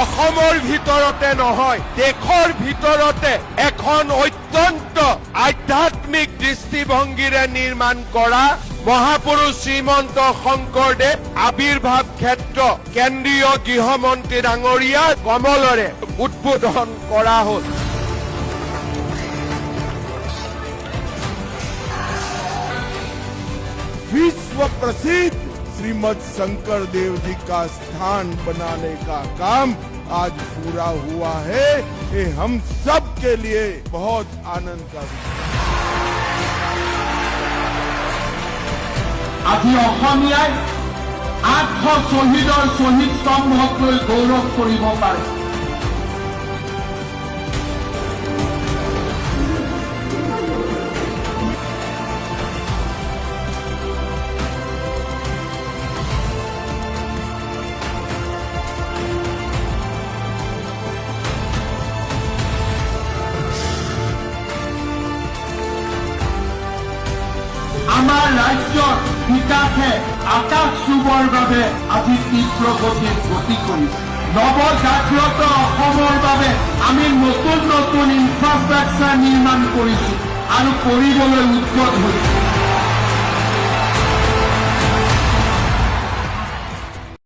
অসমৰ ভিতৰতে নহয়, দেশৰ ভিতৰতে এখন অত্যন্ত আধ্যাত্মিক দৃষ্টিভংগীৰে নিৰ্মাণ কৰা মহাপুৰুষ শ্ৰীমন্ত শংকৰদেৱ আবিৰ্ভাৱ ক্ষেত্ৰ কেন্দ্ৰীয় গৃহমন্ত্ৰী ডাঙৰীয়া কমলৰে উদ্বোধন কৰা হ'ল। विश्व प्रसिद्ध श्रीमद शंकर देव जी का स्थान बनाने का काम आज पूरा हुआ है। ये हम सब के लिए बहुत आनंद का विषय। আজি অসমীয়াই 800 শহীদৰ শহীদ স্তম্ভক লৈ গৌৰৱ কৰিব পাৰে। আমাৰ ৰাজ্যৰ বিকাশে আকাশ চুবৰ বাবে আজি তীব্ৰ গতিত গতি কৰিছে। নৱজাগ্ৰত অসমৰ বাবে আমি নতুন নতুন ইনফ্ৰাষ্ট্ৰাকচাৰ নিৰ্মাণ কৰিছো আৰু কৰিবলৈ উদ্যত হৈছো।